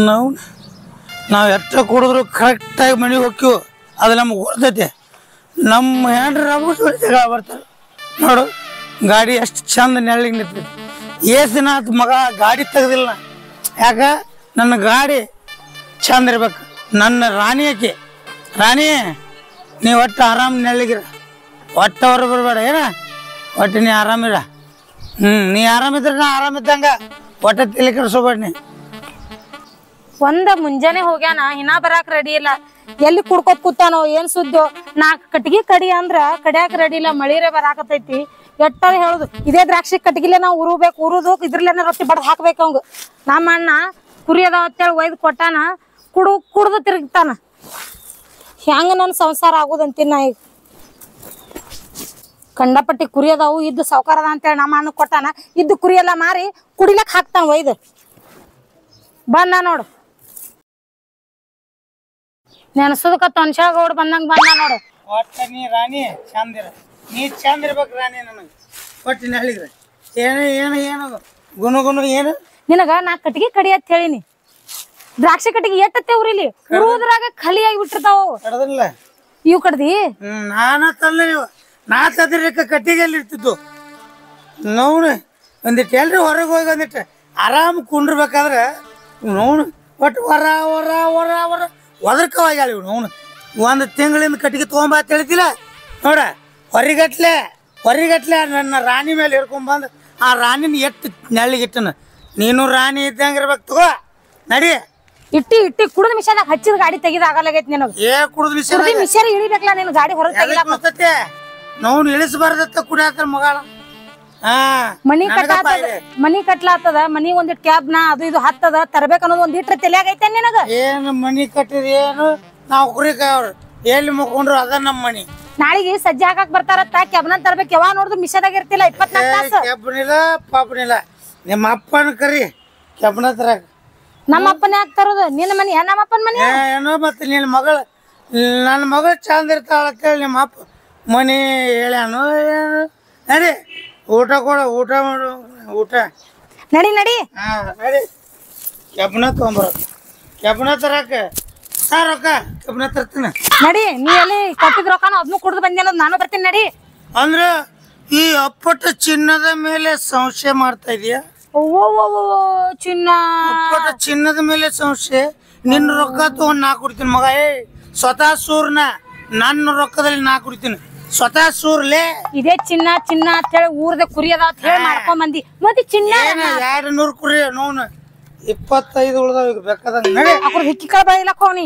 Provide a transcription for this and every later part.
ನಾವು ಎಷ್ಟ ಕುಡಿದ್ರು ಕರೆಕ್ಟಾಗಿ ಮನೆಗೆ ಹೋಗ್ತೀವಿ, ಅದು ನಮ್ಗೆ ಗೊತ್ತೈತೆ. ನಮ್ಮ ಹೆಂಡ್ರ ಜಗಳ ಬರ್ತಾರೆ ನೋಡು. ಗಾಡಿ ಎಷ್ಟು ಚಂದ ನೆಳ್ಳಿಗೆ ನಿಂತೈತಿ. ದಿನ ಆತು ಮಗ ಗಾಡಿ ತೆಗ್ದಿಲ್ಲ. ಯಾಕ ನನ್ನ ಗಾಡಿ ಚಂದ ಇರ್ಬೇಕು. ನನ್ನ ರಾಣಿ ಆಕೆ ರಾಣಿ, ನೀವು ಒಟ್ಟು ಆರಾಮ್ ನೆಳ್ಳಿಗಿರ, ಒಟ್ಟು ಹೊರ ಬರಬೇಡ ಏನ, ಒಟ್ಟು ನೀ ಆರಾಮಿರ. ನೀ ಆರಾಮಿದ್ರೆ ನಾ ಆರಾಮಿದ್ದಂಗ, ಒಟ್ಟ ತಲೆ ಕೆಡಿಸೋಬೇಡ ನೀ. ಒಂದ ಮುಂಜಾನೆ ಹೋಗ್ಯಾನ, ಇನ್ನ ಬರಾಕ್ ರೆಡಿ ಇಲ್ಲ. ಎಲ್ಲಿ ಕುಡ್ಕೋತ್ ಕೂತಾನೋ ಏನ್ ಸುದ್ದೋ. ನಾ ಕಟ್ಗಿ ಕಡಿ ಅಂದ್ರ ಕಡಿಯಾಕ ರೆಡಿ ಇಲ್ಲ, ಮಳಿರೇ ಬರಾಕತೈತಿ. ಎಟ್ಟ ಹೇಳುದು ಇದೇ ದ್ರಾಕ್ಷಿ ಕಟ್ಗಿಲೆ ನಾವು ಉರುಬೇಕು, ಉರುದು ಇದ್ರಲ್ಲೇನ ರೊಟ್ಟಿ ಬಡ್ದು ಹಾಕ್ಬೇಕು ಅವಂಗ. ನಮ್ಮ ಅಣ್ಣ ಕುರಿ ಅದಾವ ಅಂತೇಳಿ ಒಯ್ದು ಕೊಟ್ಟಾನ, ಕುಡ್ದು ತಿರುಗ್ತಾನ. ಹೆಂಗ ನನ್ ಸಂಸಾರ ಆಗುದಂತೀನಿ ನಾ ಈಗ. ಕಂಡಪಟ್ಟಿ ಕುರಿ ಅದಾವು, ಇದ್ದು ಸಾವ್ಕಾರ ಅದ ಅಂತೇಳಿ ನಮ್ಮ ಅಣ್ಣ ಕೊಟ್ಟಾನ, ಇದ್ದು ಕುರಿ ಎಲ್ಲ ಮಾರಿ ಕುಡಿಲಕ್ ಹಾಕ್ತಾನ ಒಯ್ದು. ಬಂದ ನೋಡು, ನೆನಸದಕ್ಕ ತೊನ್ಶಾಗೌಡ್ ಬಂದಂಗ ಬಂದ ನೋಡು. ಒಟ್ಟ ನೀ ರಾಣಿ ಚಂದಿರ, ನೀ ಚಂದ ಇರ್ಬೇಕು ರಾಣಿ. ನನಗೆ ಒಟ್ಟು ಹೇಳಿದ್ರೆ ಏನು ಗುನು ಏನು ನಿನಗ ನಾ ಕಟ್ಟಿಗೆ ಕಡಿ ಅಂತ ಹೇಳಿನಿ. ದ್ರಾಕ್ಷಿ ಕಟ್ಟಿಗೆ ಎಟ್ಟತ್ತೆ ಉರಿಲಿ, ಉರುದ್ರಾಗ ಖಾಲಿಯಾಗಿ ಬಿಟ್ಟಿರ್ತಾವ. ಕಡದಿಲ್ಲ ಇವ್ ಕಡ್ದಿ ನಾನ ತಂದ ನೀವು, ನಾ ತಂದಿರಕ್ಕ ಕಟ್ಟಿಗೆಲ್ಲಿ ಇರ್ತಿದ್ದು. ನೋವು ಒಂದಿಟ್ಟು ಎಲ್ರಿ ಹೊರಗೆ ಹೋಗಿ ಒಂದಿಟ್ಟು ಆರಾಮ್ ಕುಂಡ್ರಬೇಕಾದ್ರೆ ನೋವು ಒಟ್ಟು ಹೊರ ಹೊರ ಹೊರ ಹೊರ ಒದರ್ಕವಾಗ್ಯಾಳ ಇವ್ ನೋವು. ಒಂದು ತಿಂಗಳಿಂದ ಕಟ್ಟಿಗೆ ತೊಗೊಂಬ ಅಂತ ಹೇಳ್ತಿಲ್ಲ ನೋಡ. ಹೊರಿಗಟ್ಲೆ ನನ್ನ ರಾಣಿ ಮೇಲೆ ಹಿಡ್ಕೊಂಡ್ಬಂದು ಆ ರಾಣಿನ ಎಟ್ಟು ನೆಳ್ಳಿಗಿಟ್ಟನ. ನೀನು ರಾಣಿ ಇದ್ದಂಗೆ ಇರ್ಬೇಕು. ತಗೋ ನಡಿ. ಇಟ್ಟಿ ಕುಡಿದ ಮಿಷನ್ದಾಗ ಹಚ್ಚಿದ ಗಾಡಿ ತೆಗಿದ ಆಗಲಾಗೈತಿ ನಿನಗ. ಕುಡಿದ್ ಮಿಷನ್ ಇಳಿಬೇಕಲ್ಲ ನೀನು, ಗಾಡಿ ಹೊರಗೆ ತೆಗಿಲಾಕತ್ತೆ. ನಾವು ಇಳಿಸಬಾರ್ದತ್ತ ಕುಡಿಯತ್ತ ಮಗಳ. ಮನಿ ಕಟ್ಲಾತದ, ಮನಿ ಒಂದಿಟ್ ಕ್ಯಾಬ್ನ ಅದು ಇದು ಹತ್ತದ ತರಬೇಕು ಅನ್ನೋದು ಒಂದ್ ಇಟ್ರ ತಲೆಯಾಗೈತೆ ನಿನಗ. ಏನು ಮನಿ ಕಟ್ಟಿದ ಏನು ನಾವು ಕುರಿಕಾಯವ್ರು ಎಲ್ಲಿ ಮುಕ್ಕೊಂಡ್ರು ಅದ ನಮ್ಮ ಮನಿ. ನಾಳಿಗೆ ಸಜ್ಜೆ ಹಾಕಕ್ ಬರ್ತಾರತ್ತ, ಕ್ಯಾಬ್ನ ತರ್ಬೇಕು. ಯಾವಾಗ ನೋಡಿದ್ರು ಮಿಷನ್ದಾಗ ಇರ್ತಿಲ್ಲ 24 ತಾಸು. ಕೆಬ್ಬನಿಲ್ಲ ಪಾಪನಿಲ್ಲ. ನಿಮ್ಮ ಅಪ್ಪನ ಕರಿ ಕೆಬ್ಬನ ತರಕ. ನಮ್ಮ ಅಪ್ಪನೇ ಹಾಕ್ತಾರದು. ನಿನ್ನ ಮನಿ ನಮ್ಮ ಅಪ್ಪನ ಮನಿ ಏನೋ. ಮತ್ತೆ ನಿನ್ನ ಮಗಳು, ನನ್ನ ಮಗಳು ಚಂದ ಇರ್ತಾಳ ಅಂತೇಳಿ ನಿಮ್ಮ ಅಪ್ಪ ಮನಿ ಹೇಳ್ಯಾನು ಏನು. ನಡಿ ಊಟ ಕೊಡ, ಊಟ ಮಾಡು, ಊಟ ನಡಿ. ನಡಿ ಕೆಬ್ಬನ ತೊಗೊಂಬರೋದು, ಕೆಬ್ಬನ ತರಕ ರೊಕ್ಕ ಕೆಬ್ಬನ ತರ್ತೀನಿ. ನಡಿ. ನೀ ಎಲ್ಲಿ ಕೊಟ್ಟಿದ್ ರೊಕ್ಕನ ಅದನ್ನು ಕುಡ್ದು ಬಂದಿ ಅನ್ನೋದು ನಾನು ಬರ್ತೀನಿ. ನಡಿ. ಅಂದ್ರೆ ಈ ಅಪ್ಪಟ ಚಿನ್ನದ ಮೇಲೆ ಸಂಶಯ ಮಾಡ್ತಾ ಇದೀಯ? ಚಿನ್ನ ಅಪ್ಪಟ ಚಿನ್ನದ ಮೇಲೆ ಸಂಶಯ. ನಿನ್ನ ರೊಕ್ಕ ತಗೊಂಡ್ ನಾ ಕುಡಿತೀನಿ ಮಗ. ಸ್ವತಃ ಸೂರ್ನ ನನ್ನ ರೊಕ್ಕದಲ್ಲಿ ನಾ ಕುಡಿತೀನಿ. ಸ್ವತಃ ಸೂರ್ಲೆ ಇದೇ ಚಿನ್ನ ಚಿನ್ನ ಅಂತ ಹೇಳಿ ಊರ್ದ ಕುರಿ ಅದಾವ ಅಂತ ಹೇಳಿ ಮಾಡ್ಕೊಂಡ್ ಬಂದಿ. ಮತ್ತೆ ಚಿನ್ನ 200 ಕುರಿ ನೋವು 25 ಉಳ್ದಾವ. ಈಗ ಬೇಕಾದಂಗ ನಡಿ. ಹಿಕ್ಕಿ ಕಾಳ ಬೆಳಿಲಕ್ಕ ಹೋಗಿ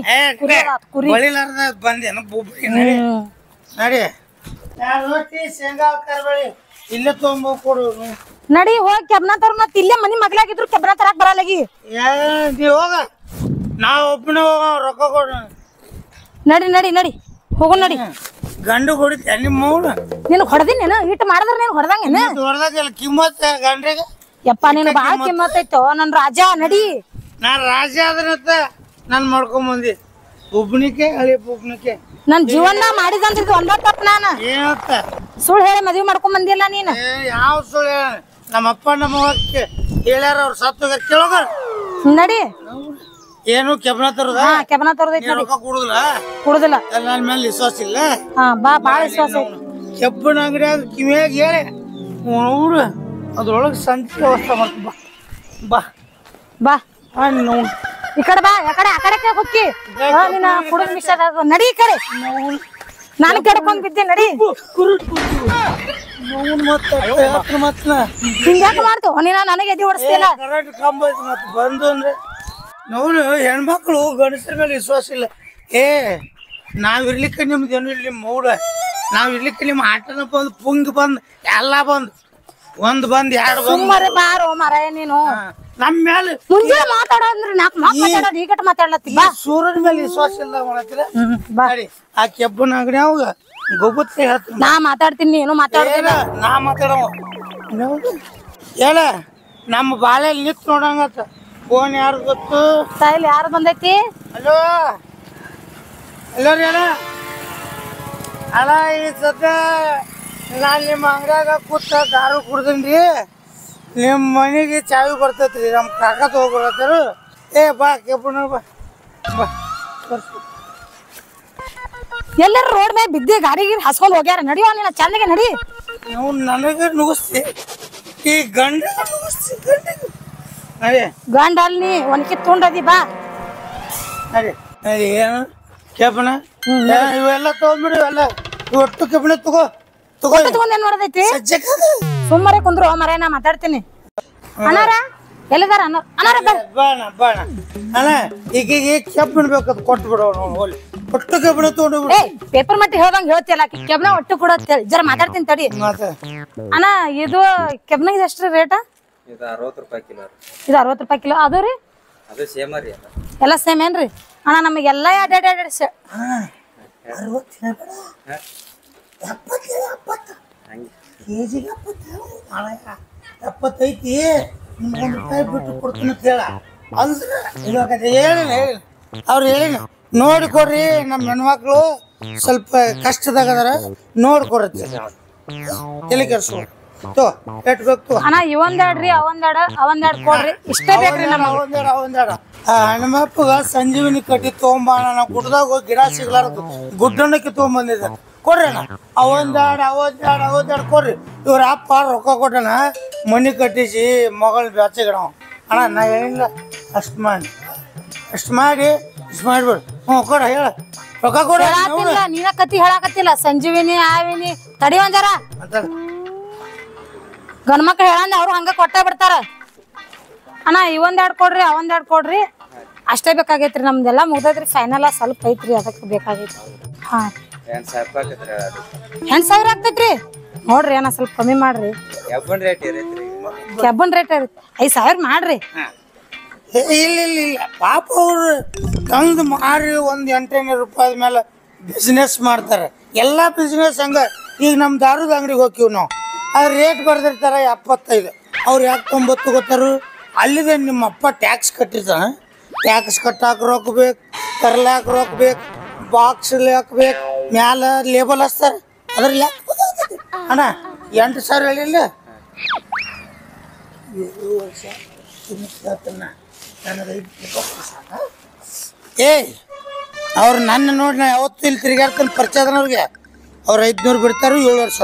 ಕುರಿ ಬಳಿಲಾರ್ದ ಬಂದೇನು ಬುಬ್ರಿ. ನಡಿ ನಡಿ. ರೊಟ್ಟಿ ಶೇಂಗಾ ಕರ್ಬೇಳಿ ಇಲ್ಲೇ ತೊಗೊಂಬ ಕೊಡು. ನಡಿ ಹೋಗಿ ಕೆಬ್ನ ತರ. ಮತ್ ಇಲ್ಲೇ ಮನಿ ಮಗ್ಲಾಗಿದ್ರು ಕೆಬ್ನ ತರಕ್ ಬರಲಾಗಿ. ನೀ ಹೋಗ, ನಾವ್ ಒಬ್ಬನೇ ಹೋಗ, ರೊಕ್ಕ ಕೊಡು. ನಡಿ ನಡಿ ನಡಿ ಹೋಗು. ನಡಿ. ಗಂಡು ಹೊಡಿತ ನಿಮ್ಮ ಮೌನ. ನಿನ್ ಹೊಡೆದಿನ ಇಟ್ಟು ಮಾಡಿದ್ರ ನೀನ್ ಹೊಡೆದಂಗೇನ? ಹೊಡೆದಾಗ ಕಿಮ್ಮತ್ ಗಂಡ್ರಿಗೆ. ಯಪ್ಪ ನೀನು ಬಾಳ ಕಿಮ್ಮತ್ ಐತೋ ನನ್ ರಾಜ. ನಡಿ. ನಾನ್ ರಾಜ ಆದ್ರಂತ ನಾನ್ ಮಾಡ್ಕೊಂಡ್ ಬಂದಿ. ಒಬ್ಬನಿಕೆ ಹಳಿ ಒಬ್ಬನಿಕೆ ನನ್ ಜೀವನ ಮಾಡಿದಂತ ಇದು ಒಂದ ತಪ್ಪ. ನಾನು ಏನತ್ತ ಸುಳ್ಳು ಹೇಳಿ ಮದ್ವಿ ಮಾಡ್ಕೊಂಡ್ ಬಂದಿಲ್ಲ ನೀನ್. ಯಾವ ಸುಳ್ಳು? ನಮ್ಮ ಅಪ್ಪ ನಮ್ಮ ಹೇಳ್ಯಾರ, ಅವ್ರ ಸತ್ತೋಗ ಕೇಳೋಗ. ನಡಿ. ಏನು ಕೆಬ್ಬನ ತರದ? ಕೆಬ್ಬನ ತರದೈತಿ. ರೊಕ್ಕ ಕುಡುದಿಲ್ಲ. ನನ್ನ ಮೇಲೆ ವಿಶ್ವಾಸ ಇಲ್ಲ. ಬಾಳ ವಿಶ್ವಾಸ ಐತಿ. ಕೆಬ್ಬನ ಅಂಗಡಿಯಾಗ ಕಿವಿಯಾಗ ಹೇಳಿ ನೋಡು, ಅದ್ರೊಳಗೆ ಸಂಚಿ ವ್ಯವಸ್ಥೆ ಮಾಡ್ತೀನಿ. ಬಾ ಬಾ ಬಾ ನೋಡು. ಈ ಕಡೆ ಬಾ. ಆ ಕಡೆ ಹೋಗಿ ನೀನ ಕುಡಿದ ಮಿಷನ್ ನಡಿ. ಈ ಕಡೆ ನಾನು ಕೆಡ್ಕೊಂಡ್ ಬಿದ್ದೆ. ನಡಿ. ಹಿಂಗ್ಯಾಕ ಮಾಡ್ತೇವ ನೀನ? ನನಗೆ ಎದಿ ಹೊಡಿಸ್ತಿಲ್ಲ. ಬಂದು ಅಂದ್ರೆ ನೋಡು, ಹೆಣ್ಮಕ್ಳು ಗಂಡಸರ ಮೇಲೆ ವಿಶ್ವಾಸ ಇಲ್ಲ. ನಾವಿರ್ಲಿಕ್ಕೆ ನಿಮ್ದು ಏನು ಇಲ್ಲಿ ಮೌಡ. ನಾವಿರ್ಲಿಕ್ಕೆ ನಿಮ್ಮ ಆಟನ ಬಂದು ಪುಂಗ್ ಬಂದು ಎಲ್ಲ ಬಂದು ಒಂದ್ ಬಂದ್ ಎರಡು ಸುಮ್ಮನೆ ಬಾರೋ ಮಾರಾಯ ನೀನು. ನಮ್ಮ ಮೇಲೆ ಮುಂಜಾನೆ ಮಾತಾಡೋದ್ರೆ ನಾಲ್ಕು ಮಾತಾಡೋದು ಈಗಟ್ ಮಾತಾಡ್ಲತ್ತಿ. ಬಾ. ಸೂರ್ಯನ ಮೇಲೆ ವಿಶ್ವಾಸ ಇಲ್ಲ ಮಾಡತ್ತಿರ. ಆ ಕೆಬ್ಬನ ಅಂಗಡಿ ಅವಾಗ ಗೊಬ್ಬತ್ತೆ ಹೇಳ್ತೀನಿ. ನಾ ಮಾತಾಡ್ತೀನಿ, ಏನು ಮಾತಾಡ್ತಿಲ್ಲ. ನಾ ಮಾತಾಡವ ಹೇಳ. ನಮ್ಮ ಬಾಳೆಯಲ್ಲಿ ನಿಂತು ನೋಡಂಗತ್ತ. ಫೋನ್ ಯಾರು ಗೊತ್ತು? ಸಾಯಿಲ್ ಯಾರು ಬಂದೈತಿ? ಹಲೋ ಹಲೋ ರೀ ಅಣ್ಣ. ಅಣ್ಣ ಈ ಸದ್ಯ ನಾನು ನಿಮ್ಮ ಅಂಗಡಿಯಾಗ ಕೂತ ದಾರು ಕುಡ್ದೀನಿ. ನಿಮ್ಮ ಮನೆಗೆ ಚಾವಿ ಬರ್ತೈತ್ರಿ. ನಮ್ಮ ಕಾಕ ತಗೋಬರತ್ತಾರ. ಏ ಬಾ ಕೆಬ್ಬಣ ಬಾ ಬಾ ಎಲ್ಲರ ರೋಡ್ ಮೇಲೆ ಬಿದ್ದಿ ಗಾಡಿಗೆ ಹಸ್ಕೊಂಡ್ ಹೋಗ್ಯಾರ ನಡಿಯೋ ನೀನ ಚಂದಗೆ ನಡಿ ನಾವು ನನಗೆ ನುಗ್ಸ್ತಿ ಈ ಗಂಡ ನುಗ್ಸ್ತಿ ಗಂಡಿಗೆ ನಡಿ ಗಂಡ ಅಲ್ಲಿ ಒಣಕಿ ತುಂಡದಿ ಬಾ ನಡಿ ನಡಿ ಏನು ಕೆಬ್ಬಣ ಇವೆಲ್ಲ ತೊಗೊಂಡ್ಬಿಡು ಇವೆಲ್ಲ ಒಟ್ಟು ಕೆಬ್ಬಣ ತಗೋ ತಗೋ ತಗೊಂಡ್ ಏನ್ ನೋಡದೈತಿ ಸಜ್ಜಕ ಸುಮ್ಮನೆ ಕುಂದ್ರು ಮರ ನಾ ಮಾತಾಡ್ತೀನಿ ಅನಾರ ಎಲ್ಲಿದಾರ ಅನಾರ ಬಾಣ ಬಾಣ ಅಣ್ಣ ಈಗ ಕೆಬ್ಬಣ ಬೇಕದು ಕೊಟ್ಟು ಬಿಡು ಹೋಲಿ ಒಟ್ಟು ಕೆಬ್ಬಣ ತಗೊಂಡು ಏ ಪೇಪರ್ ಮಟ್ಟಿ ಹೇಳ್ದಂಗ ಹೇಳ್ತಿಯಲ್ಲ ಕೆಬ್ನ ಒಟ್ಟು ಕೂಡ ಜರ ಮಾತಾಡ್ತೀನಿ ತಡಿ ಅಣ್ಣ ಇದು ಕೆಬ್ನಿಗೆ ಎಷ್ಟ್ರಿ ರೇಟ ಇದು 60 ರೂಪಾಯಿ ಕಿಲೋ ಇದು 60 ರೂಪಾಯಿ ಕಿಲೋ ಅದು ರೀ ಅದು ಸೇಮ್ ರೀ ಎಲ್ಲ ಸೇಮ್ ಏನ್ರಿ ಅಣ್ಣ ನಮಗೆಲ್ಲ ಎರಡೆರಡು ಕೆಜಿಗೆ 70 ನಿಮ್ಗೆ ಬಿಟ್ಟು ಕೊಡ್ತೀನಿ ಅಂತ ಹೇಳ ಅಂದ್ರೆ ಇವಾಗ ಹೇಳಿನ ಅವ್ರು ಹೇಳಿನ ನೋಡಿ ಕೊಡ್ರಿ ನಮ್ಮ ಹೆಣ್ಮಕ್ಳು ಸ್ವಲ್ಪ ಕಷ್ಟದಾಗದಾರ ನೋಡಿ ಕೊಡ್ರಿ ಎಲ್ಲಿ ಕೆಲಸ ಎಟ್ಬೇಕು ಅಣ್ಣ ಇವಂದೆರಡ್ರಿ ಅವಂದೆರಡು ಕೊಡ್ರಿ ಇಷ್ಟೇ ಬೇಕ್ರಿ ನಮಗೆ ಅವಂದಾಡ ಹೆಣ್ಮಪ್ಪಗ ಸಂಜೀವಿನಿ ಕಟ್ಟಿ ತೊಗೊಂಬಾಣ ನಾವು ಗುಡ್ದಾಗ ಹೋಗಿ ಗಿಡ ಸಿಗ್ಲಾರದು ಗುಡ್ಡಣ್ಣಕ್ಕೆ ತೊಗೊಂಬಂದಿದ್ದ ಕೊಡ್ರಿ ಅಣ್ಣ ಅವಂದಾಡ ಕೊಡ್ರಿ ಇವ್ರ ಅಪ್ಪ ರೊಕ್ಕ ಕೊಟ್ಟಣ ಮನಿ ಕಟ್ಟಿಸಿ ಮಗಳ ಬೆಚ್ಚಗಿಡ ಅಣ್ಣ ನಾ ಹೇಳಿಲ್ಲ ಅಷ್ಟು ಮಾಡಿಬಿಡು ಹ್ಞೂ ಕೊಡ ಹೇಳ ರೊಕ್ಕ ಕೊಡ ಹೇಳಾತಿಲ್ಲ ನೀನ ಕತಿ ಹೇಳಾಕತ್ತಿಲ್ಲ ಸಂಜೀವಿನಿ ಆವಿನಿ ತಡಿ ಒಂಜಾರ ಅಂತ ಗಂಡ್ಮಕ್ಳು ಹೇಳಂದ ಅವ್ರು ಹಂಗ ಕೊಟ್ಟ ಬಿಡ್ತಾರ ಅಣ್ಣ ಇವಂದೆರಡು ಕೊಡ್ರಿ ಅವಂದೆರಡು ಕೊಡ್ರಿ ಅಷ್ಟೇ ಬೇಕಾಗೈತ್ರಿ ನಮ್ದೆಲ್ಲ ಮುಗ್ದೈತ್ರಿ ಫೈನಲ್ ಸ್ವಲ್ಪ ಐತ್ರಿ ಅದಕ್ಕೆ ಬೇಕಾಗೈತಿ ಹಾ 80,000 ಆಗ್ತೈತ್ರಿ ನೋಡ್ರಿ ಅಣ್ಣ ಸ್ವಲ್ಪ ಕಮ್ಮಿ ಮಾಡ್ರಿ ಕೆಬ್ಬನ್ ರೇಟ್ ಇರುತ್ತೆ 5,000 ಮಾಡ್ರಿ ಇಲ್ಲ ಪಾಪ ಅವರು ತಂದು ಮಾರಿ ಒಂದು 800 ರೂಪಾಯಿ ಮೇಲೆ ಬಿಸ್ನೆಸ್ ಮಾಡ್ತಾರೆ ಎಲ್ಲ ಬಿಸ್ನೆಸ್ ಹಂಗ ಈಗ ನಮ್ಮ ದಾರದ ಅಂಗಡಿಗೆ ಹೋಗ್ತೀವಿ ನಾವು ಅದು ರೇಟ್ ಬರ್ದಿರ್ತಾರೆ 75 ಅವ್ರು ಯಾಕೆ 90 ಗೊತ್ತಾರು ಅಲ್ಲಿದೆ ನಿಮ್ಮ ಅಪ್ಪ ಟ್ಯಾಕ್ಸ್ ಕಟ್ಟಿರ್ತಾನೆ ಟ್ಯಾಕ್ಸ್ ಕಟ್ಟಾಕ ರೊಕ್ಕ ಬೇಕು ತರ್ಲಾಕ ರೊಕ್ಕ ಬೇಕು ಬಾಕ್ಸ್ ಹಾಕ್ಬೇಕು ಮ್ಯಾಲ ಲೇಬಲ್ ಹಚ್ತಾರೆ ಅದ್ರಲ್ಲಿ ಅಣ್ಣ 8,000 ಹೇಳಿಲ್ಲ 7 ವರ್ಷ ಏಯ್ ಅವ್ರು ನನ್ನ ನೋಡಿ ನಾ ಯಾವತ್ತೂ ಇಲ್ಲಿ ತಿರುಗಾಡ್ತಾನೆ ಪರಿಚಯದವ್ರಿಗೆ ಅವ್ರು 500 ಬಿಡ್ತಾರು 7 ವರ್ಷ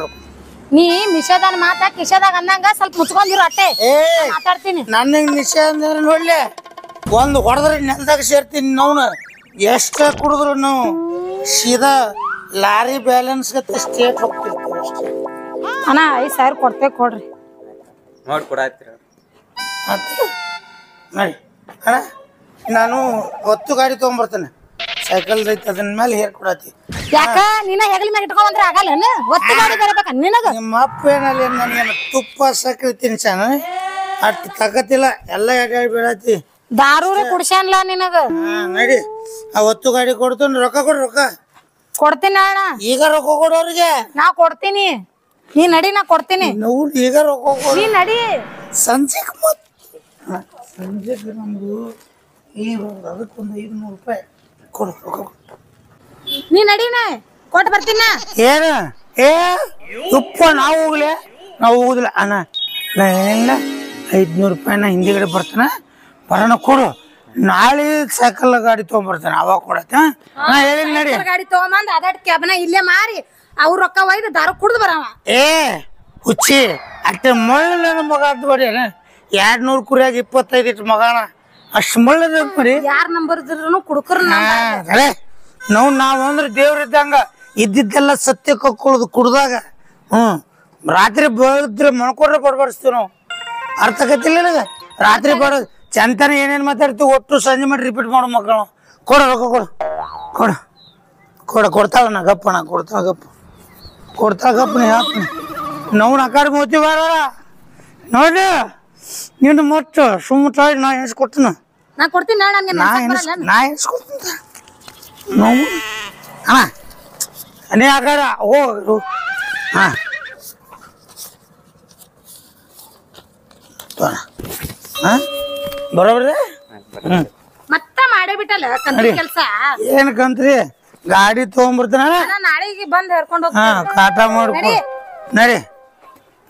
ನೀ ನಿಷೇಧನ ಮಾತಾ ಕಿಶದಾಗ ಅಂದಂಗ ಸ್ವಲ್ಪ ಮುಚ್ಕೊಂಡಿರು ಅಟ್ಟೆ ಮಾತಾಡ್ತೀನಿ ನನಗೆ ನಿಷೇಧ ಅಂದ್ರೆ ನೋಡ್ಲಿ ಒಂದು ಹೊಡೆದ್ರೆ ನೆಲದಾಗ ಸೇರ್ತೀನಿ ನಾವು ಎಷ್ಟೇ ಕುಡಿದ್ರು ನಾವು ಸೀದಾ ಲಾರಿ ಬ್ಯಾಲೆನ್ಸ್ಗೆ ಸ್ಟೇಟ್ ಹೋಗ್ತಿರ್ತೀವಿ ಅಷ್ಟೇ ಅಣ್ಣ 5,000 ಕೊಡ್ತೇವೆ ಕೊಡ್ರಿ ನೋಡಿ ಕೊಡಾಯ್ತಿರ ನೋಡಿ ಅಣ್ಣ ನಾನು ಒತ್ತು ಗಾಡಿ ತೊಗೊಂಬರ್ತೇನೆ ಸೈಕಲ್ ಐತೆ ಅದನ್ನ ಮೇಲೆ ಹೇರ್ ಕೊಡತಿ ಯಾಕ ನೀನ ಹೆಗಲ ಮ್ಯಾಗ ಇಟ್ಕೊಂಡ್ರೆ ಆಗಲ್ಲ ಒತ್ತು ಗಾಡಿ ಬರಬೇಕ ನಿನಗ ನಿಮ್ಮ ಅಪ್ಪ ಏನಲ್ಲಿ ನನಗೆ ತುಪ್ಪ ಸಕ್ಕರೆ ತಿನ್ಸಾನ ಅಷ್ಟು ತಗತಿಲ್ಲ ಎಲ್ಲ ಎಡೆ ಬೀಳತಿ ದಾರೂರಿ ಕುಡ್ಸ್ಯಾನ್ಲ ನಿನಗ ನಡಿ ಆ ಒತ್ತು ಗಾಡಿ ಕೊಡ್ತೀನಿ ರೊಕ್ಕ ಕೊಡ್ರಿ ರೊಕ್ಕ ಕೊಡ್ತೀನಿ ಅಣ್ಣ ಈಗ ರೊಕ್ಕ ಕೊಡೋರಿಗೆ ನಾ ಕೊಡ್ತೀನಿ ನೀ ನಡಿ ನಾ ಕೊಡ್ತೀನಿ ನೋಡಿ ಈಗ ರೊಕ್ಕ ಕೊಡು ನೀ ನಡಿ ಸಂಜೆಗೆ ಸಂಜೆಗೆ ನಮ್ದು ಈಗ ಅದಕ್ಕೊಂದು 500 ರೂಪಾಯಿ ಕೊಡು ರೊಕ್ಕ ನೀ ನಡಿನ ಕೊಟ್ಟು ಬರ್ತೀನ ಏನು ಏ ತುಪ್ಪ ನಾವು ಹೋಗುದಿಲ್ಲ ಅಣ್ಣ ನಾ ಏನಿಲ್ಲ 500 ರೂಪಾಯಿನ ಹಿಂದಿಗಡೆ ಬರ್ತಾನೆ ಬರೋಣ ಕೊಡು ನಾಳೆ ಸೈಕಲ್ ಗಾಡಿ ತೊಗೊಂಬರ್ತಾನೆ ಅವಾಗ ಕೊಡತ್ತೆ ನಾ ಹೇಳಿಲ್ಲ ನಡಿ ಗಾಡಿ ತಗೊಂಬಂದ್ ಅದಾಟ್ ಕ್ಯಾಬ್ನ ಇಲ್ಲೇ ಮಾರಿ ಅವ್ರ ರೊಕ್ಕ ಒಯ್ದು ದಾರ ಕುಡ್ದು ಬರವ ಏ ಹುಚ್ಚಿ ಅಷ್ಟೇ ಮಳ್ಳ ನನ್ನ ಮಗ ಅಂತ ಬಡಿ 200 ಕುರಿಯಾಗ 25 ಇಟ್ಟು ಮಗಣ ಅಷ್ಟು ಮಳ್ಳದ ಮರಿ ಯಾರ ನಂಬರ್ ಇದ್ರು ಕುಡ್ಕರ್ ನಾವು ಅಂದ್ರೆ ದೇವ್ರಿದ್ದಂಗ ಇದ್ದಿದ್ದೆಲ್ಲ ಸತ್ಯ ಕಕ್ಕೊಳ್ಳೋದು ಕುಡ್ದಾಗ ರಾತ್ರಿ ಬೆಳದ್ರೆ ಮಣ್ಕೊಡ್ರೆ ಬಡ್ಬಡಿಸ್ತೀವಿ ನಾವು ಅರ್ಥ ಆಗತ್ತಿಲ್ಲ ನನಗೆ ರಾತ್ರಿ ಬಡೋದು ಚಂತನ ಏನೇನು ಮಾತಾಡ್ತೀವಿ ಒಟ್ಟು ಸಂಜೆ ಮಾಡಿ ರಿಪೀಟ್ ಮಾಡೋ ಮಕ್ಕಳು ಕೊಡು ರೊಕ್ಕ ಕೊಡ್ತಾಳ ನಾ ಗಪ್ಪ ನಾ ಕೊಡ್ತಾಳ ಗಪ್ಪ ನೀ ಹಾಕ್ನಿ ನಾವು ನಕಾರ ಮೋತಿ ಬಾರ ನೋಡ್ರಿ ನೀನು ಮೊಟ್ಟು ಸುಮ್ಮನೆ ನಾ ಎಣಿಸ್ಕೊಡ್ತೀನಿ ನಾ ಕೊಡ್ತೀನಿ ನಾ ಎಣಿಸ್ಕೊಡ್ತೀನಿ ನಾವು ಅಣ್ಣ ನೀ ಆಕಾರ ಹೋಗು ಹಾಂ ಹಾಂ ಬರೋಬ್ರಿ ಮತ್ತ ಮಾಡೇ ಬಿಟ್ಟಲ್ಲ ಕಂತ್ರಿ ಕೆಲಸ ಏನಕ್ಕಂತ್ರಿ ಗಾಡಿ ತೊಗೊಂಬರ್ತಾನ ನಾಳೆಗೆ ಬಂದ್ ಹೇರ್ಕೊಂಡು ಹಾ ಕಾಟ ಮಾಡ್ಕೊ ನಡಿ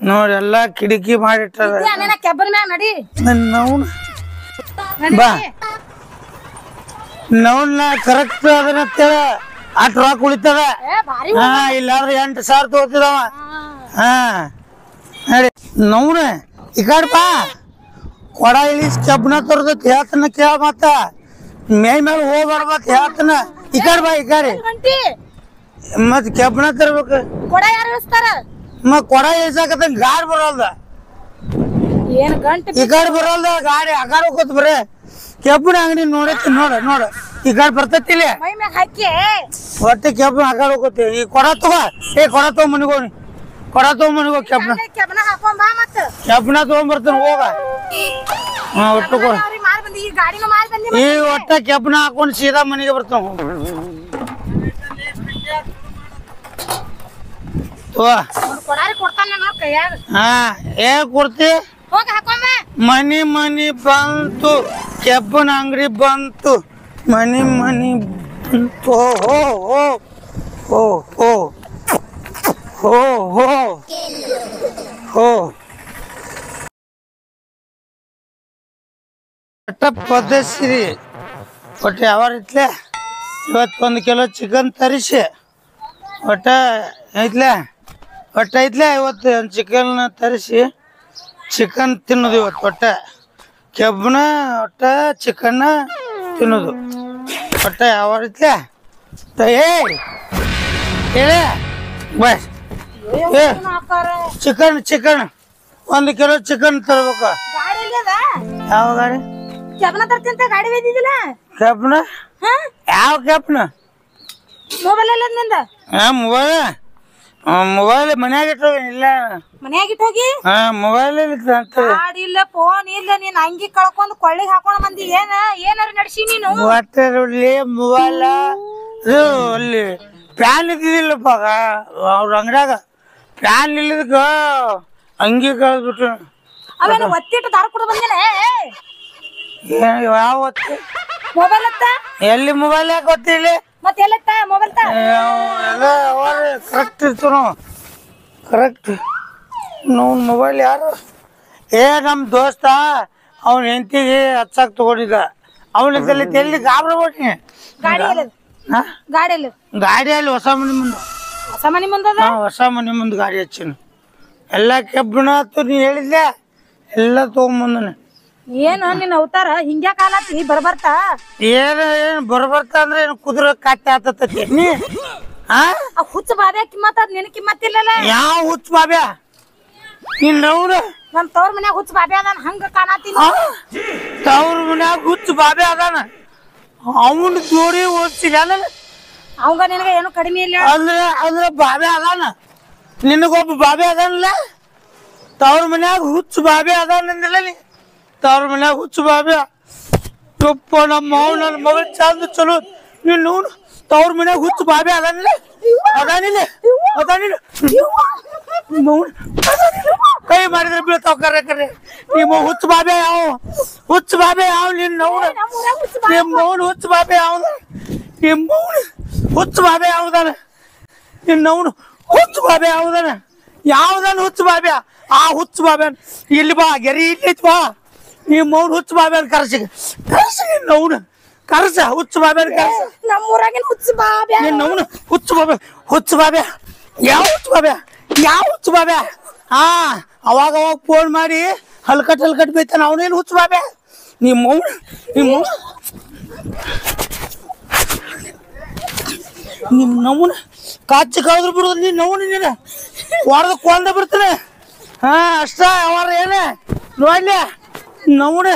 ನೋಡಿ ಎಲ್ಲ ಕಿಟಕಿ ಮಾಡಿಟ್ಟಾರ ಕೆಬ್ಬನ ಮ್ಯಾಗ ನಡಿ ನಾವು ಬಾ ನವನ್ನ ಕರೆಕ್ಟ್ ಅದನ್ನತ್ತೇಳ ಅಟ್ ರೊಕ್ಕ ಉಳಿತದ ಹಾ ಇಲ್ಲಾದ್ರೆ 8,000 ತಗೋತಿದವ ಹಾ ನಡಿ ನವ್ನ ಈ ಕಡೆ ಬಾ ಕೊಡ ಇಳಿಸ್ ಕೆಬ್ಬನ ತೋರ್ದೈತಿ ಹೇಳ್ತಾನ ಕೇಳ ಮತ್ತ ಮೇಲೆ ಹೋಗ್ಬಾರ್ದತ್ ಹೇಳ್ತಾನ ಈ ಕಡೆ ಬಾ ಈ ಕಡೆ ಮತ್ ಕೆಬ್ಬನ ತರ್ಬೇಕು ಕೊಡ ಯಾರು ಇಳಿಸ್ತಾರ ಮತ್ ಕೊಡ ಇಳ್ಸಾಕತ್ತ ಗಾಡಿ ಬರೋಲ್ದ ಏನ್ ಗಂಟೆ ಈ ಕಡೆ ಬರೋಲ್ದ ಗಾಡಿ ಆ ಕಡೆ ಹೋಗೋತ್ ಬರೇ ಕೆಬ್ಬನ ಅಂಗಡಿ ನೋಡೈತಿ ನೋಡ ಈ ಕಡೆ ಬರ್ತೈತಿ ಮೈ ಮ್ಯಾಗ ಹಾಕಿ ಒಟ್ಟೆ ಕೆಬ್ಬನ ಆ ಕಡೆ ಹೋಗೋತಿ ಈ ಕೊಡ ತಗೋ ಕೊಡ ತಗೋ ಮನಿಗೋ ಕೊಡ ತಗೋ ಮನಿಗೋ ಕೆಬ್ಬನ ಕೆಬ್ಬನ ಹಾಕೊಂಡ್ ಬಾ ಮತ್ತ ಕೆಬ್ಬನ ತಗೊಂಡ್ಬರ್ತಾನ ಹೋಗ ಹಾ ಒಟ್ಟು ಕೊಡ ಮಾರ್ ಬಂದಿ ಈ ಗಾಡಿನ ಮಾರ್ ಬಂದಿ ಈ ಒಟ್ಟ ಕೆಬ್ಬನ ಹಾಕೊಂಡು ಸೀದಾ ಮನೆಗೆ ಬರ್ತಾವ ಕೊಡಾರಿ ಕೊಡ್ತಾನ ನೋಡ್ ಕೈಯಾಗ ಹಾ ಏನ್ ಕೊಡ್ತಿ ಹೋಗ ಹಾಕೊಂಬ ಮನಿ ಬಂತು ಕೆಬ್ಬನ ಅಂಗಡಿ ಬಂತು ಮನಿ ಬಂತು ಹೋ ಹೋ ಹೋ ಹೋ ಹೋ ಹೋ ಹೋ ಪದ್ಧತಿ ಒಟ್ಟು ಯಾವ ಇತ್ಲೆ ಇವತ್ತು 1 ಕಿಲೋ ಚಿಕನ್ ತರಿಸಿ ಒಟ್ಟ ಐತ್ಲೆ ಇವತ್ತು ಚಿಕನ್ ತರಿಸಿ ಚಿಕನ್ ತಿನ್ನೋದು ಇವತ್ತು ಒಟ್ಟ ಕೆಬ್ಬನ ಒಟ್ಟ ಚಿಕನ್ ತಿನ್ನೋದು ಒಟ್ಟ ಯಾವ ಇತ್ಲೆ ಹೇಳಿ ಬಸ್ ಚಿಕನ್ 1 ಕಿಲೋ ಚಿಕನ್ ತರ್ಬೇಕು ಯಾವ ಗಾಡಿ ಕೆಬ್ಬನ ತರ್ತಿಂತ ಗಾಡಿ ಬೇದಿದಿಲ್ಲ ಕೆಬ್ಬನ ಯಾವ ಕೆಬ್ಬನ ಮೊಬೈಲ್ ಎಲ್ಲ ನಿಂದ ಮೊಬೈಲ್ ಮನ್ಯಾಗ ಇಲ್ಲ ಮನ್ಯಾಗ ಇಟ್ಟೋಗಿ ಮೊಬೈಲ್ ಗಾಡಿ ಇಲ್ಲ ಫೋನ್ ಇಲ್ಲ ನೀನ್ ಅಂಗಿ ಕಳ್ಕೊಂಡ್ ಕೊಳ್ಳಿಗೆ ಹಾಕೊಂಡ್ ಬಂದಿ ಏನಾರ ನಡ್ಸಿ ನೀನು ಮೊಬೈಲ್ ಅಲ್ಲಿ ಫ್ಯಾನ್ ಇದ್ದಿಲ್ಲಪ್ಪ ಅವ್ರ ಅಂಗಡ್ಯಾಗ ಫ್ಯಾನ್ ಇಲ್ಲದಕ್ಕ ಅಂಗಿ ಕಳ್ದ್ಬಿಟ್ಟು ಅವೇನು ಒತ್ತಿಟ್ಟು ದಾರ ಕುಡ್ದು ಬಂದಿನ ಯಾವ ಒತ್ತಿ ಮೊಬೈಲ್ ಅತ್ತ ಎಲ್ಲಿ ಮೊಬೈಲ್ ಯಾಕೆ ಗೊತ್ತಿಲ್ಲ ಮತ್ತೆ ಎಲ್ಲತ್ತ ಮೊಬೈಲ್ ಕರೆಕ್ಟ್ ಇರ್ತು ಕರೆಕ್ಟ್ ನಾವು ಮೊಬೈಲ್ ಯಾರು ನಮ್ಮ ದೋಸ್ತ ಅವ್ನ ಹೆಂಡತಿಗೆ ಹಚ್ಚಾಕ್ ತಗೊಂಡಿದ್ದ ಅವನಿದ್ದಲ್ಲಿ ಎಲ್ಲಿ ಗಾಬರಿ ಬಿಟ್ನಿ ಗಾಡಿಯಲ್ಲಿ ಹೊಸ ಮನೆ ಮುಂದೆ ಹೊಸ ಮನೆ ಮುಂದೆ ಗಾಡಿ ಹಚ್ಚಿನ ಎಲ್ಲ ಕೆಬ್ಬಣ ಆತು ನೀ ಹೇಳಿದ್ದೆ ಎಲ್ಲ ತಗೊಂಬಂದನ ಏನು ನಿನ್ನ ಅವತಾರ ಹಿಂಗ್ಯಾ ಕಾಲತಿ ಬರ್ಬರ್ತಾ ಏನು ಬರ್ಬರ್ತಾ ಅಂದ್ರೆ ಏನು ಕುದುರೆ ಕಾತೆ ಆತತಿ ನೀ ಹುಚ್ಚ ಬಾಬ್ಯಾ ಕಿಮ್ಮತ್ ಅದ್ ನಿನ್ ಕಿಮ್ಮತ್ತಿಲ್ಲಲ್ಲ ಯಾವ ಹುಚ್ಚ ಬಾಬ್ಯಾ ನೀನ್ ನೋಡು ನಮ್ ತವ್ರ ಮನ್ಯಾಗ ಹುಚ್ಚ ಬಾಬ್ಯಾ ಅದಾನ ಹಂಗ ಕಾಣತಿ ತವ್ರ ಮನ್ಯಾಗ ಹುಚ್ಚ ಬಾಬ್ಯಾ ಅದಾನ ಅವನ್ ಜೋಡಿ ಓದ್ಸಿಲ್ಲ ಅವಂಗ ನಿನಗ ಏನು ಕಡಿಮೆ ಇಲ್ಲ ಅಂದ್ರೆ ಬಾಬೆ ಅದಾನ ನಿನಗೊಬ್ಬ ಬಾಬೆ ಅದಾನಲ್ಲ ತವ್ರ ಮನ್ಯಾಗ ಹುಚ್ಚ ಬಾಬೆ ಅದಾನಂದಿಲ್ಲ ನೀ ತವ್ರ ಮನ್ಯಾಗ ಹುಚ್ಚ ಬಾಬೆ ಯಪ್ಪ ನಮ್ಮ ಮಾವ ನನ್ನ ಮಗಳ ಚಂದ ಚಲೋ ನೀನ್ ನೋಡು ತವ್ರ ಮನ್ಯಾಗ ಹುಚ್ಚ ಬಾಬೆ ಅದಾನಿಲ್ಲ ಕೈ ಮಾಡಿದ್ರೆ ಬೀಳ್ತಾವ ಕರೆ ನಿಮ್ಮ ಹುಚ್ಚ ಬಾಬೆ ಯಾವ ನಿನ್ ನೋಡು ನಿಮ್ಮ ಮೌನ ಹುಚ್ಚ ಬಾಬೆ ಯಾವ್ದ ನಿಮ್ಮ ಮೌನ ಹುಚ್ಚ ಬಾಬೆ ಯಾವ್ದಾನ ನಿನ್ನ ಅವನು ಹುಚ್ಚ ಬಾಬೆ ಯಾವ್ದಾನ ಹುಚ್ಚ ಬಾಬೆ ಆ ಹುಚ್ಚ ಬಾಬೆ ಇಲ್ಲಿ ಬಾ ಗೆರಿ ಇಲ್ಲೈತಿ ಬಾ ನಿಮ್ಮ ಮೌನ ಹುಚ್ಚ ಬಾಬೆ ಕರ್ಸಿ ನಿನ್ನ ಅವನು ಕರ್ಸ ಹುಚ್ಚ ಬಾಬೆ ಕರ್ಸ ನಮ್ಮೂರಾಗಿನ ಹುಚ್ಚ ಬಾಬ್ಯಾ ನಿನ್ನ ಅವನು ಹುಚ್ಚ ಬಾಬೆ ಯಾವ ಹುಚ್ಚ ಬಾಬೆ ಅವಾಗ ಫೋನ್ ಮಾಡಿ ಹಲ್ಕಟ್ ಬೈತಾನ ಅವನೇನು ಹುಚ್ಚ ಬಾಬೆ ನಿಮ್ಮ ನಮ್ಮನ ಕಾಚಿ ಕಳೆದ್ರು ಬಿಡುದು ನೀನ್ ನವ್ನು ನೀನ ಹೊಡೆದ ಕೊಂದ ಬಿಡ್ತಾನೆ ಅಷ್ಟ ಅವರ ಏನ ನೋಡ್ಲಿ ನವ್ನ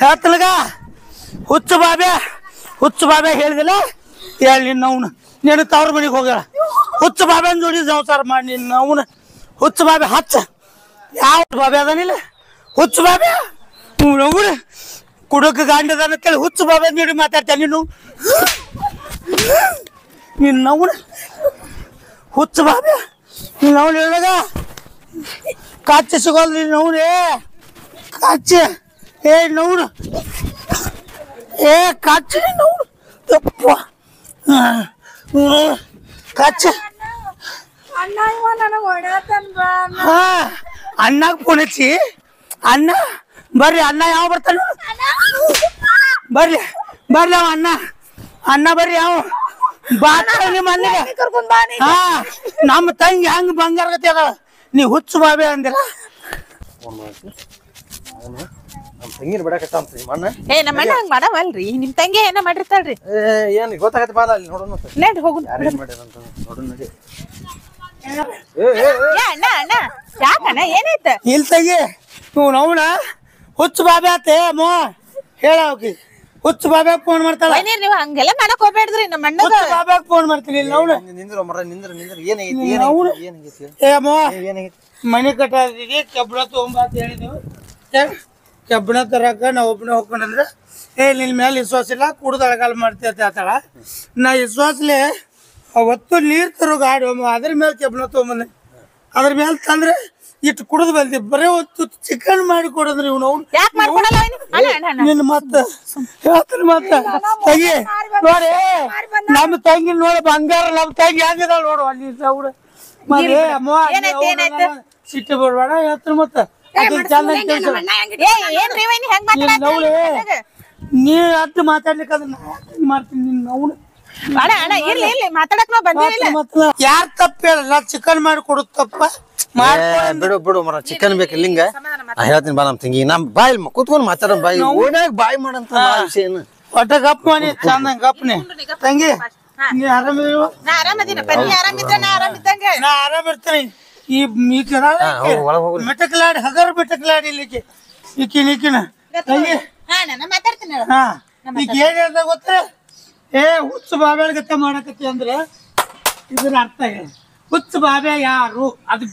ಹೇಳ್ತನಗ ಹುಚ್ಚ ಬಾಬೆ ಹೇಳಿದಿಲ್ಲ ಹೇಳಿ ನವ್ನು ನೀನು ತವ್ರ ಮನೆಗೆ ಹೋಗ್ಯಾಳ ಹುಚ್ಚ ಬಾಬೆನ ಜೋಡಿ ಸಂಸಾರ ಮಾಡಿ ನಿನ್ನ ನವ್ನ ಹುಚ್ಚ ಬಾಬೆ ಹಚ್ಚ ಯಾವ ಬಾಬೆ ಅದಾನಿಲ್ಲ ಹುಚ್ಚ ಬಾಬೆ ನವ್ನ ಕುಡಕ ಗಾಂಡದಾನ ಕೇಳಿ ಹುಚ್ಚ ಬಾಬೆ ಜೋಡಿ ಮಾತಾಡ್ತಾನೆ ನೀನು ನವ್ನ ಹುಚ್ಚ ಬಾಬೆ ನೀನು ಅವ್ನು ಹೇಳಿದಾಗ ಕಾಚಿ ಸಿಗೋಲ್ಲ ನೀನು ನವ್ನೇ ಕಾಚಿ ನವ್ನು ಕಾಚಿ ನವ್ನು ತಪ್ಪ ಕಾಚಿ ಅಣ್ಣ ನನಗೆ ಹೊಡ್ಯಾತನ್ ಬಾ ಅಣ್ಣಾಗ ಫೋನ್ ಹಚ್ಚಿ ಅಣ್ಣ ಬರ್ರಿ ಅಣ್ಣ ಯಾವ ಬರ್ತಾನ ಬರ್ಲಿ ಬರ್ಲಿ ಅವ ಅಣ್ಣ ಬರ್ರಿ ಯಾವ ನಿಮ್ಮ ಅಣ್ಣಗೆ ಹಾ ನಮ್ಮ ತಂಗಿ ಹಂಗ ಬಂಗಾರ ಗತಿ ಅದ ನೀ ಹುಚ್ಚು ಬಾಬೆ ಅಂದಿರ ನಮ್ಮ ತಂಗಿನ ಬಿಡಕತ್ತ ಅಂತ ನಿಮ್ಮ ಅಣ್ಣ ನಮ್ಮ ಅಣ್ಣ ಹಂಗ ಮಾಡವಲ್ರಿ ನಿಮ್ ತಂಗಿ ಏನ ಮಾಡಿರ್ತಾಳ್ರಿ ಏನ್ ಗೊತ್ತಾಗತ್ತೆ ಬಾಲ ಅಲ್ಲಿ ನೋಡೋಣ ನಡ್ ಹೋಗು ಯಾರೇನ್ ಮಾಡ್ಯಾರಂತ ನೋಡೋಣ ನಡಿ ಅಣ್ಣ ಅಣ್ಣ ಯಾಕಣ್ಣ ಏನಾಯ್ತ ಇಲ್ಲಿ ತಂಗಿ ನೀವು ನವನ ಹುಚ್ಚು ಬಾಬೆ ಆತೆ ಮೋ ಹೇಳ ಹುಚ್ಚು ಬಾಬ್ಯಾಗ ಫೋನ್ ಮಾಡ್ತಾಳ ನೀವ್ ಹಂಗೆಲ್ಲ ಮಾಡಕ್ ಹೋಗ್ಬೇಡ್ರಿ ನಮ್ಮ ಅಣ್ಣಗ ಹುಚ್ಚು ಬಾಬ್ಯಾಗ ಫೋನ್ ಮಾಡ್ತೀನಿ ಇಲ್ಲಿ ನವನ ನಿಂದ್ರ ಮರ ನಿಂದ್ರ ಏನಾಗೈತಿ ಏ ಮೋ ಏನಾಗೈತಿ ಮನೆ ಕಟ್ಟಿಗೆ ಕಬ್ಬಣ ತೊಗೊಂಬಾತ ಹೇಳಿದೆವು ಕಬ್ಬಣ ತರಕ ನಾ ಒಬ್ಬನೇ ಹೋಗ್ಕೊಂಡ್ರೆ ಏ ನಿನ್ ಮೇಲೆ ವಿಶ್ವಾಸ ಇಲ್ಲ ಕುಡ್ದು ಅಳಗಾಲ ಮಾಡ್ತೈತೆ ಆತಾಳ ನಾ ವಿಶ್ವಾಸಲೆ ಅವತ್ತು ನೀರು ತರೋ ಗಾಡಿ ಒಮ್ಮ ಅದ್ರ ಮೇಲೆ ಕಬ್ಬಣ ತೊಗೊಂಬಂದೆ ಅದ್ರ ಮೇಲೆ ತಂದ್ರೆ ಇಟ್ಟು ಕುಡಿದು ಬಂದಿ ಬರೀ ಹೊತ್ತು ಚಿಕನ್ ಮಾಡಿ ಕೊಡಂದ್ರಿ ಇವ್ನು ನಿನ್ನ ಮತ್ತ ಹೇಳ್ತೀನಿ ಮತ್ತ ತಂಗಿ ನೋಡಿ ನಮ್ಮ ತಂಗಿ ನೋಡಿ ಬಂಗಾರ ನಮ್ಮ ತಂಗಿ ಹೆಂಗಿದಾಳ ನೋಡು ಅಲ್ಲಿ ಅವ್ರು ಮನೆ ಅಮ್ಮ ಸಿಟ್ಟು ಬಿಡ್ಬೇಡ ಹೇಳ್ತೀನಿ ಮತ್ತ ನೀ ಅದ್ದು ಮಾತಾಡ್ಲಿಕ್ಕೆ ಮಾಡ್ತೀನಿ ನಿನ್ನ ಅವನು ಯಾರ್ ತಪ್ಪ ಹೇಳಲ್ಲ ಚಿಕನ್ ಮಾಡಿ ಕೊಡುತ್ತ ತಪ್ಪ ಬಿಡು ಬಿಡು ಮರ ಚಿಕನ್ ಬೇಕು ಇಲ್ಲಿಂಗ ಹೇಳ್ತೀನಿ ಬಾ ನಮ್ಮ ತಂಗಿ ನಮ್ ಬಾಯಿ ಕೂತ್ಕೊಂಡು ಮಾತಾಡೋಣ ಬಾಯಿ ಓಣ್ಯಾಗ ಬಾಯಿ ಮಾಡಂತ ವಿಷಯ ಏನು ಒಟ್ಟ ಗಪ್ ಮಾಡಿ ಚಂದ ಗಪ್ನಿ ತಂಗಿ ನೀ ಆರಾಮಿರುವ ನಾ ಆರಾಮ್ ಇರ್ತೀನಿ ಈ ಮೆಟಕ್ಲಾಡಿ ಹಗರ್ ಮೆಟಕ್ಲಾಡಿ ಇಲ್ಲಿಕ್ಕೆ ಈಕಿನ ತಂಗಿ ಹಾ ಈಗ ಏನ್ ಹೇಳ್ದ ಗೊತ್ತ ಏ ಹುಚ್ಚು ಬಾಬ್ಯಾಗತ್ತೆ ಮಾಡಕತ್ತಿ ಅಂದ್ರೆ ಇದ್ರ ಅರ್ಥ ಹೇಳಿ ಹುಚ್ಚು ಬಾಬ್ಯಾ ಯಾರು ಅದು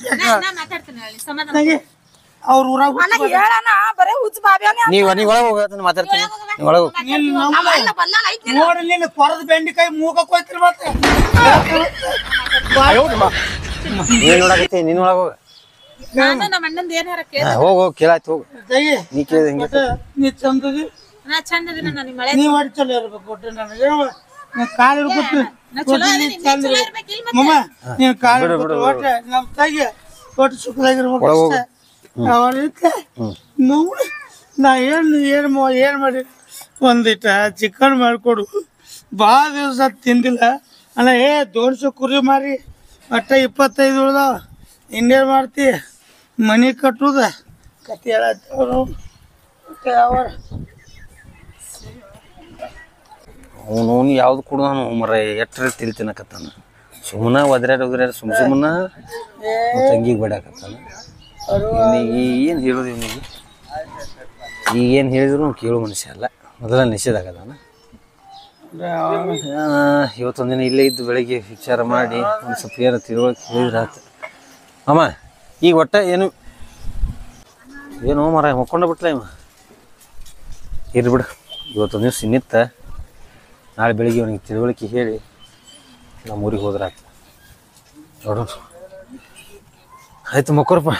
ತಂಗಿ ಅವ್ರ ಊರಾಗ ನೀವ್ ಒಳಗೆ ಹೋಗ ಮಾತಾಡ್ತೀನಿ ಒಳಗೆ ನೋಡಿ ನಿನ್ನ ಕೊರದ ಬೆಂಡಿಕಾಯಿ ಮೂಗಕ್ಕೆ ಹೋಯ್ತಿರಿ ಮತ್ತೆ ಏನ್ ನೋಡಕತ್ತಿ ನೀನ್ ಒಳಗೆ ಹೋಗ ನಮ್ಮ ಅಣ್ಣಂದ ಏನಾರ ಹೋಗ್ ಹೋಗ್ ಕೇಳಾಯ್ತು ಹೋಗು ತಂಗಿ ನೀ ಕೇಳಿದ ಹಿಂಗೆ ನೀ ಚಂದದಿ ನಾ ಚಂದ ಇದೀನಿ ನಾನು ಮಳೆ ನೀವ್ ಮಾಡಿ ಚಲೋ ಇರ್ಬೇಕು ಒಟ್ಟು ನನಗೆ ಕಾಲು ಮಮ್ಮ ನೀನ್ ಕಾಲು ಒಟ್ಟು ನಮ್ ತಾಗಿ ಒಟ್ಟು ಸುಖದಾಗಿರ್ಬೇಕು ನೋಡಿ ನಾ ಏನ್ ಮಾಡಿ ಒಂದಿಟ ಚಿಕನ್ ಮಾಡ್ಕೊಡು ಭಾಳ ದಿವಸ ತಿಂದಿಲ್ಲ ಅಲ್ಲ ದೋನ್ಸು ಕುರಿ ಮಾರಿ ಒಟ್ಟ 25 ಉಳ್ದಾವ ಇನ್ನೇನು ಮಾಡ್ತಿ ಮನೆ ಕಟ್ಟುದ ಕತೆ ಹೇಳತ್ತವ್ರು ಅವನು ಯಾವ್ದು ಕುಡ್ದಾನು ಮರ ಎಟ್ಟರೆ ತಿಳಿ ತಿನ್ನಕತ್ತಾನ ಸುಮ್ಮನೆ ಒದ್ರಾಡ್ ಸುಮ್ಮನ ತಂಗಿಗೆ ಬಿಡಾಕತ್ತಾನ ಇವನಿಗೆ ಏನು ಹೇಳೋದು ಇವನಿಗೆ ಈಗ ಏನು ಹೇಳಿದ್ರು ಕೇಳೋ ಮನುಷ್ಯ ಅಲ್ಲ ಮೊದಲ ನಿಷೇಧ ಆಗದಾನ ಇವತ್ತೊಂದಿನ ಇಲ್ಲೇ ಇದ್ದು ಬೆಳಗ್ಗೆ ವಿಚಾರ ಮಾಡಿ ಒಂದು ಸ್ವಲ್ಪ ಏನ ತಿಳುವಳಿಕೆ ಹೇಳಿದ್ರೆ ಆಯ್ತು ಅಮ್ಮ ಈಗ ಒಟ್ಟ ಏನು ಮರ ಮಕ್ಕೊಂಡ ಬಿಟ್ಲ ಇವ ಇರ್ಲಿ ಬಿಡು ಇವತ್ತೊಂದು ದಿವ್ಸ ನಿತ್ತ ನಾಳೆ ಬೆಳಿಗ್ಗೆ ಅವನಿಗೆ ತಿಳುವಳಿಕೆ ಹೇಳಿ ನಮ್ಮ ಊರಿಗೆ ಹೋದ್ರೆ ಆಯ್ತು ನೋಡೋಣ ಆಯ್ತು ಮಕ್ಕೋರಪ್ಪ